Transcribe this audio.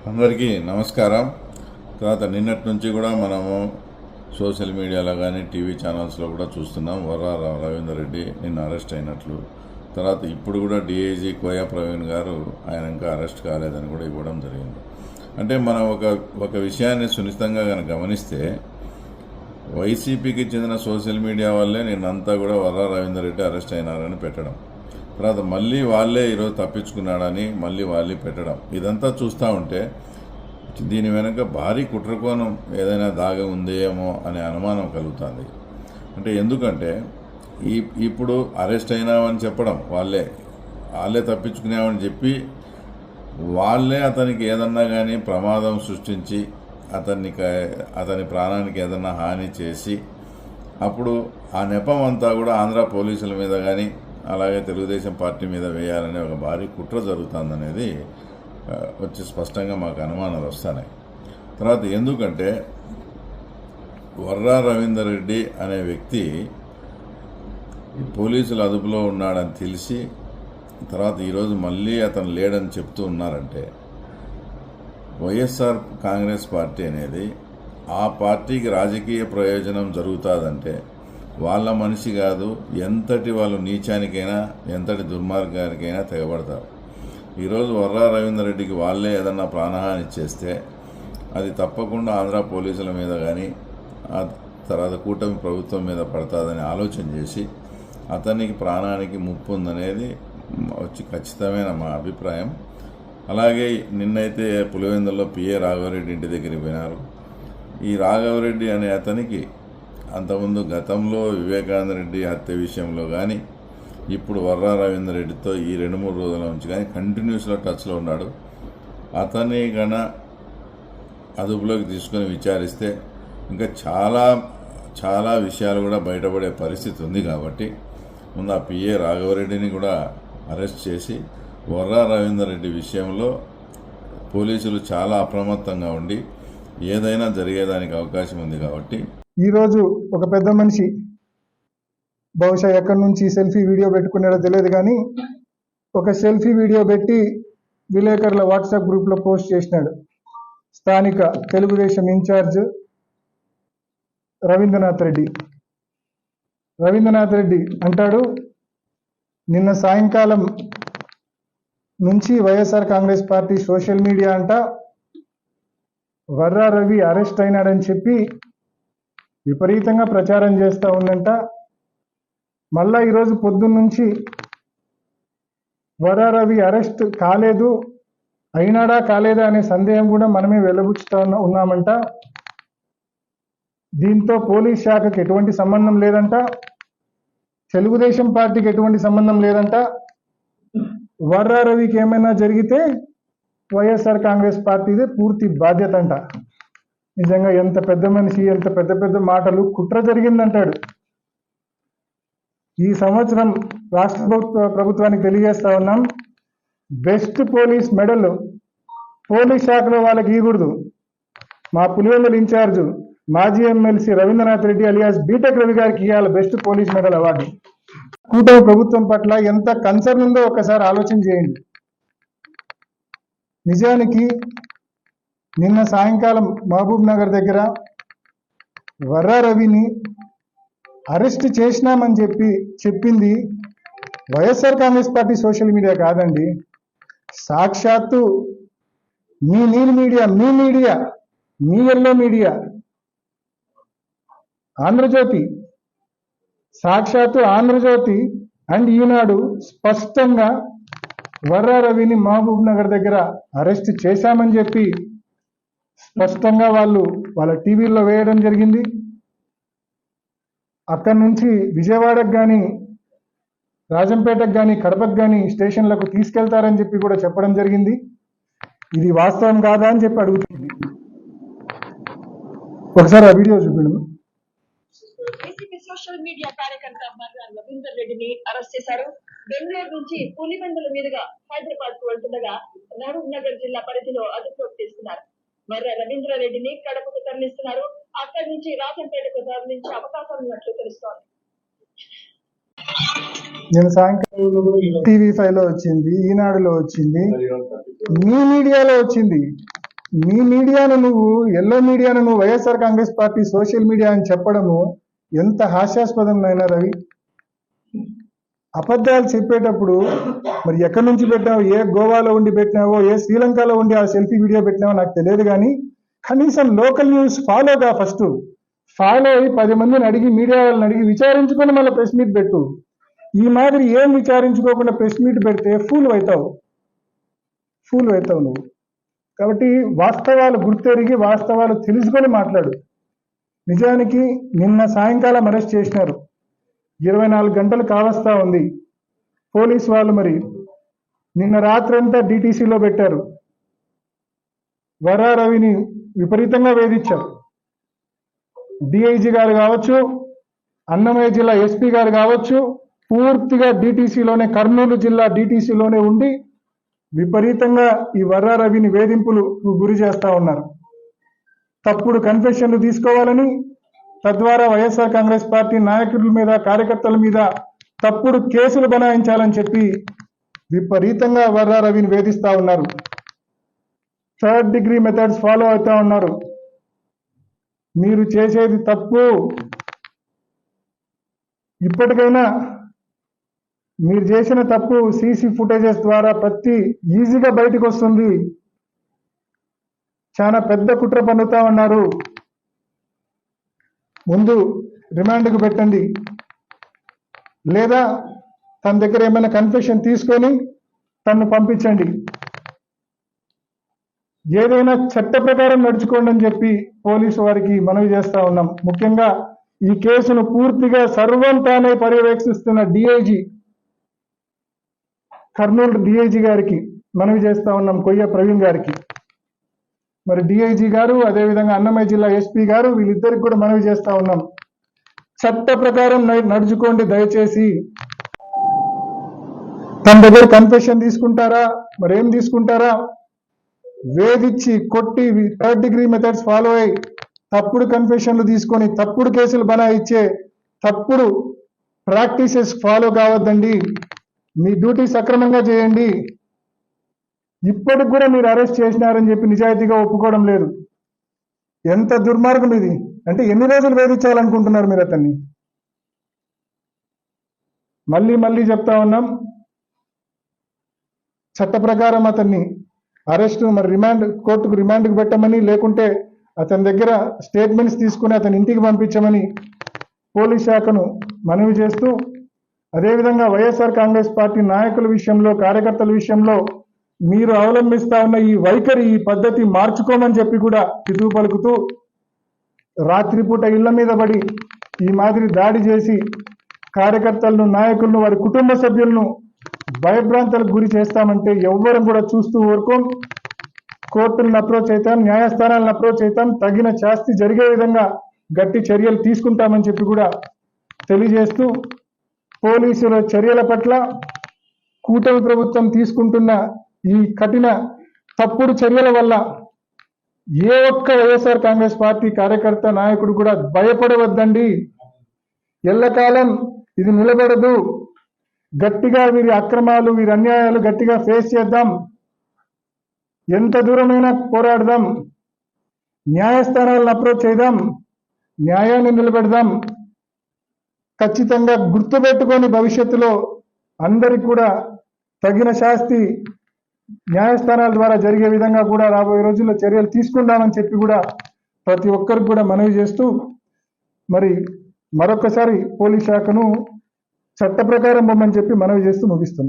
అందరికీ నమస్కారం. తర్వాత నిన్నటి నుంచి కూడా మనము సోషల్ మీడియాలో కానీ టీవీ ఛానల్స్లో కూడా చూస్తున్నాం వర్రా రవీందర్ రెడ్డి నిన్న అరెస్ట్ అయినట్లు. తర్వాత ఇప్పుడు కూడా డిఐజీ కోయా ప్రవీణ్ గారు ఆయన ఇంకా అరెస్ట్ కాలేదని కూడా ఇవ్వడం జరిగింది. అంటే మనం ఒక విషయాన్ని సునిశ్చితంగా కనుక గమనిస్తే వైసీపీకి చెందిన సోషల్ మీడియా వల్లే నిన్నంతా కూడా వర్రా రవీందర్ రెడ్డి అరెస్ట్ అయినారని పెట్టడం, తర్వాత మళ్ళీ వాళ్ళే ఈరోజు తప్పించుకున్నాడని మళ్ళీ వాళ్ళే పెట్టడం, ఇదంతా చూస్తూ ఉంటే దీని వెనక భారీ కుట్రకోణం ఏదైనా దాగి ఉందేమో అనే అనుమానం కలుగుతుంది. అంటే ఎందుకంటే ఇప్పుడు అరెస్ట్ అయినామని చెప్పడం, వాళ్ళే తప్పించుకున్నామని చెప్పి వాళ్ళే అతనికి ఏదన్నా కానీ ప్రమాదం సృష్టించి అతని ప్రాణానికి ఏదన్నా హాని చేసి అప్పుడు ఆ నెపం అంతా కూడా ఆంధ్ర పోలీసుల మీద కానీ అలాగే తెలుగుదేశం పార్టీ మీద వేయాలనే ఒక భారీ కుట్ర జరుగుతుందనేది వచ్చి స్పష్టంగా మాకు అనుమానాలు వస్తున్నాయి. తర్వాత ఎందుకంటే వర్రా రవీందర్ రెడ్డి అనే వ్యక్తి పోలీసుల అదుపులో ఉన్నాడని తెలిసి తర్వాత ఈరోజు మళ్ళీ అతను లేడని చెప్తూ ఉన్నారంటే వైఎస్ఆర్ కాంగ్రెస్ పార్టీ అనేది ఆ పార్టీకి రాజకీయ ప్రయోజనం జరుగుతుందంటే వాళ్ళ మనిషి కాదు, ఎంతటి వాళ్ళు నీచానికైనా ఎంతటి దుర్మార్గానికైనా తెగబడతారు. ఈరోజు వర్రా రవీందర్ రెడ్డికి వాళ్ళే ఏదన్నా ప్రాణహాని చేస్తే అది తప్పకుండా ఆంధ్ర పోలీసుల మీద కానీ ఆ తర్వాత కూటమి ప్రభుత్వం మీద పడుతుందని ఆలోచన చేసి అతనికి ప్రాణానికి ముప్పు ఉందనేది వచ్చి ఖచ్చితమైన మా అభిప్రాయం. అలాగే నిన్నైతే పులివెందుల్లో పిఏ రాఘవరెడ్డి ఇంటి దగ్గరికి పోయినారు. ఈ రాఘవరెడ్డి అనే అతనికి అంతకుముందు గతంలో వివేకానంద రెడ్డి హత్య విషయంలో కానీ ఇప్పుడు వర్రా రవీందర్ రెడ్డితో ఈ 2-3 రోజుల నుంచి కానీ కంటిన్యూస్గా టచ్లో ఉన్నాడు. అతన్ని గన అదుపులోకి తీసుకొని విచారిస్తే ఇంకా చాలా విషయాలు కూడా బయటపడే పరిస్థితి ఉంది. కాబట్టి ముందు ఆ పిఏ రాఘవరెడ్డిని కూడా అరెస్ట్ చేసి వర్రా రవీందర్ రెడ్డి విషయంలో పోలీసులు చాలా అప్రమత్తంగా ఉండి ఏదైనా జరిగేదానికి అవకాశం ఉంది. కాబట్టి ఈరోజు ఒక పెద్ద మనిషి బహుశా ఎక్కడి నుంచి సెల్ఫీ వీడియో పెట్టుకున్నాడో తెలియదు, కానీ ఒక సెల్ఫీ వీడియో పెట్టి విలేకరుల వాట్సాప్ గ్రూప్లో పోస్ట్ చేసినాడు. స్థానిక తెలుగుదేశం ఇన్ఛార్జ్ రవీంద్రనాథ్ రెడ్డి అంటాడు, నిన్న సాయంకాలం నుంచి YSR Congress party social media అంట వర్రా రవి అరెస్ట్ అయినాడని చెప్పి విపరీతంగా ప్రచారం చేస్తూ ఉందంట. మళ్ళా ఈరోజు పొద్దున్నుంచి వర్రా రవి అరెస్ట్ కాలేదు, అయినాడా కాలేదా అనే సందేహం కూడా మనమే వెలుబుచ్చుతా ఉన్నామంట. దీంతో పోలీస్ శాఖకి ఎటువంటి సంబంధం లేదంట, తెలుగుదేశం పార్టీకి ఎటువంటి సంబంధం లేదంట. వర్రా రవికి ఏమైనా జరిగితే వైఎస్ఆర్ కాంగ్రెస్ పార్టీదే పూర్తి బాధ్యత అంట. నిజంగా ఎంత పెద్ద మనిషి, ఎంత పెద్ద మాటలు, కుట్ర జరిగిందంటాడు. ఈ సంవత్సరం రాష్ట్ర ప్రభుత్వానికి తెలియజేస్తా ఉన్నాం, బెస్ట్ పోలీస్ మెడల్ పోలీస్ శాఖలో వాళ్ళకి ఇవ్వకూడదు. మా పులివెందుల ఇన్ఛార్జ్ మాజీ MLC Ravindranath Reddy alias B Tech Ravi గారికి ఇవ్వాలి బెస్ట్ పోలీస్ మెడల్ అవార్డు. కూటమి ప్రభుత్వం పట్ల ఎంత కన్సర్న్ ఉందో ఒకసారి ఆలోచన చేయండి. నిజానికి నిన్న సాయంకాలం మహబూబ్ నగర్ దగ్గర వర్రా రవిని అరెస్ట్ చేసినామని చెప్పింది YSR Congress party social media కాదండి, సాక్షాత్తు మీ నీల్ మీడియా, మీ ఎల్లో మీడియా ఆంధ్రజ్యోతి, సాక్షాత్తు ఆంధ్రజ్యోతి అండ్ ఈనాడు స్పష్టంగా వర్రా రవిని మహబూబ్ నగర్ దగ్గర అరెస్ట్ చేశామని చెప్పి స్పష్టంగా వాళ్ళ టీవీల్లో వేయడం జరిగింది. అక్కడి నుంచి విజయవాడకు కానీ, రాజంపేటకు కానీ, కడపకు కానీ స్టేషన్లకు తీసుకెళ్తారని చెప్పి కూడా చెప్పడం జరిగింది. ఇది వాస్తవం కాదా అని చెప్పి అడుగుతుంది. ఒకసారి ఆ వీడియో చూపించండి. సోషల్ మీడియా కార్యకర్త వర్రా రవీందర్ రెడ్డిని అరెస్ట్ చేశారు. బెంగళూరు నుంచి పులివెందుల మీదుగా హైదరాబాద్ కు వెళ్తుండగా మహబూబ్ నగర్ జిల్లా పరిధిలో అదుపులోకి తీసుకున్నారు. వర్రా రవీంద్ర రెడ్డిని కడపకు తరలిస్తున్నారు. అక్కడి నుంచి రాజంపేటకు తరలించే అవకాశం ఉన్నట్లు తెలుస్తోంది. నేను సాయంకాలం TV5 లో వచ్చింది, ఈనాడులో వచ్చింది, మీ మీడియాలో వచ్చింది. మీ మీడియాను నువ్వు ఎల్లో మీడియాను నువ్వు YSR Congress party social media అని చెప్పడము ఎంత హాస్యాస్పదంగా రవి. అబద్ధాలు చెప్పేటప్పుడు మరి ఎక్కడి నుంచి పెట్టావో, ఏ గోవాలో ఉండి పెట్టినావో, ఏ శ్రీలంకలో ఉండి ఆ సెల్ఫీ వీడియో పెట్టినావో నాకు తెలియదు, కానీ కనీసం లోకల్ న్యూస్ ఫాలోగా ఫస్ట్ ఫాలో అయ్యి 10 మందిని అడిగి, మీడియా వాళ్ళని అడిగి విచారించుకొని మళ్ళీ ప్రెస్ మీట్ పెట్టు. ఈ మాదిరి ఏం విచారించుకోకుండా ప్రెస్ మీట్ పెడితే ఫూల్ అవుతావు నువ్వు. కాబట్టి వాస్తవాలు గుర్తెరిగి వాస్తవాలు తెలుసుకొని మాట్లాడు. నిజానికి నిన్న సాయంకాలం అరెస్ట్ చేసినారు, 24 గంటలు కావస్తా ఉంది. పోలీసు వాళ్ళు మరి నిన్న రాత్రంతా డిటిసిలో పెట్టారు. వర్రా రవిని విపరీతంగా వేధించారు. డిఐజీ గారు కావచ్చు, అన్నమయ్య జిల్లా ఎస్పీ గారు కావచ్చు, పూర్తిగా డిటిసిలోనే, కర్నూలు జిల్లా డిటిసిలోనే ఉండి విపరీతంగా ఈ వర్రా రవిని వేధింపులు గురి చేస్తా ఉన్నారు. తప్పుడు కన్ఫెషన్లు తీసుకోవాలని, తద్వారా వైఎస్ఆర్ కాంగ్రెస్ పార్టీ నాయకుల మీద, కార్యకర్తల మీద తప్పుడు కేసులు బనాయించాలని చెప్పి విపరీతంగా వర్రా రవిని వేధిస్తా ఉన్నారు. 3rd డిగ్రీ మెథడ్స్ ఫాలో అవుతా ఉన్నారు. మీరు చేసేది తప్పు. ఇప్పటికైనా మీరు చేసిన తప్పు సీసీ ఫుటేజెస్ ద్వారా ఈజీగా బయటకు వస్తుంది. చాలా పెద్ద కుట్ర పన్నుతా ఉన్నారు. ముందు రిమాండ్కు పెట్టండి, లేదా తన దగ్గర ఏమైనా కన్ఫెషన్ తీసుకొని తను పంపించండి. ఏదైనా చట్ట ప్రకారం నడుచుకోండి అని చెప్పి పోలీసు వారికి మనవి చేస్తా ఉన్నాం. ముఖ్యంగా ఈ కేసును పూర్తిగా సర్వం తానే పర్యవేక్షిస్తున్న డిఐజీ, కర్నూలు డిఐజీ గారికి మనవి చేస్తా ఉన్నాం, కొయ్య ప్రవీణ్ గారికి. మరి డిఐజీ గారు, అదేవిధంగా అన్నమయ్య జిల్లా ఎస్పీ గారు, వీళ్ళిద్దరికి కూడా మనవి చేస్తా ఉన్నాం, చట్ట ప్రకారం నడుచుకోండి దయచేసి. తన దగ్గర కన్ఫెషన్ తీసుకుంటారా, మరేం తీసుకుంటారా? వేధించి కొట్టి 3rd డిగ్రీ మెథడ్స్ ఫాలో అయ్యి తప్పుడు కన్ఫెషన్లు తీసుకొని తప్పుడు కేసులు బనాయిచ్చే తప్పుడు ప్రాక్టీసెస్ ఫాలో కావద్దండి. మీ డ్యూటీ సక్రమంగా చేయండి. ఇప్పటికి కూడా మీరు అరెస్ట్ చేసినారని చెప్పి నిజాయితీగా ఒప్పుకోవడం లేదు. ఎంత దుర్మార్గం ఇది! అంటే ఎన్ని రోజులు వేధించాలనుకుంటున్నారు మీరు అతన్ని? మళ్ళీ చెప్తా ఉన్నాం, చట్ట ప్రకారం అతన్ని అరెస్ట్, మరి కోర్టుకు రిమాండ్కు పెట్టమని, లేకుంటే అతని దగ్గర స్టేట్మెంట్స్ తీసుకుని అతని ఇంటికి పంపించమని పోలీస్ శాఖను మనవి చేస్తూ, అదేవిధంగా వైఎస్ఆర్ కాంగ్రెస్ పార్టీ నాయకుల విషయంలో, కార్యకర్తల విషయంలో మీరు అవలంబిస్తా ఉన్న ఈ వైఖరి, ఈ పద్ధతి మార్చుకోమని చెప్పి కూడా హితవు పలుకుతూ, రాత్రిపూట ఇళ్ల మీద పడి ఈ మాదిరి దాడి చేసి కార్యకర్తలను, నాయకులను, వారి కుటుంబ సభ్యులను భయభ్రాంతులకు గురి చేస్తామంటే ఎవ్వరం కూడా చూస్తూ ఊరుకోం. కోర్టులను అప్రోచ్ అవుతాం, న్యాయస్థానాలను అప్రోచ్ అవుతాం, తగిన శాస్తి జరిగే విధంగా గట్టి చర్యలు తీసుకుంటామని చెప్పి కూడా తెలియజేస్తూ, పోలీసుల చర్యల పట్ల కూటమి ప్రభుత్వం తీసుకుంటున్న ఈ కఠిన తప్పుడు చర్యల వల్ల ఏ ఒక్క వైఎస్ఆర్ కాంగ్రెస్ పార్టీ కార్యకర్త, నాయకుడు కూడా భయపడవద్దండి. ఎల్లకాలం ఇది నిలబడదు. గట్టిగా వీరి అక్రమాలు, వీరి అన్యాయాలు గట్టిగా ఫేస్ చేద్దాం. ఎంత దూరమైనా పోరాడదాం. న్యాయస్థానాలను అప్రోచ్ చేద్దాం. న్యాయాన్ని నిలబెడదాం. ఖచ్చితంగా గుర్తుపెట్టుకొని భవిష్యత్తులో అందరికి కూడా తగిన శాస్తి న్యాయస్థానాల ద్వారా జరిగే విధంగా కూడా రాబోయే రోజుల్లో చర్యలు తీసుకుందామని చెప్పి కూడా ప్రతి ఒక్కరికి కూడా మనవి చేస్తూ, మరి మరొకసారి పోలీస్ శాఖను చట్ట ప్రకారం పొమ్మని చెప్పి మనవి చేస్తూ ముగిస్తున్నా.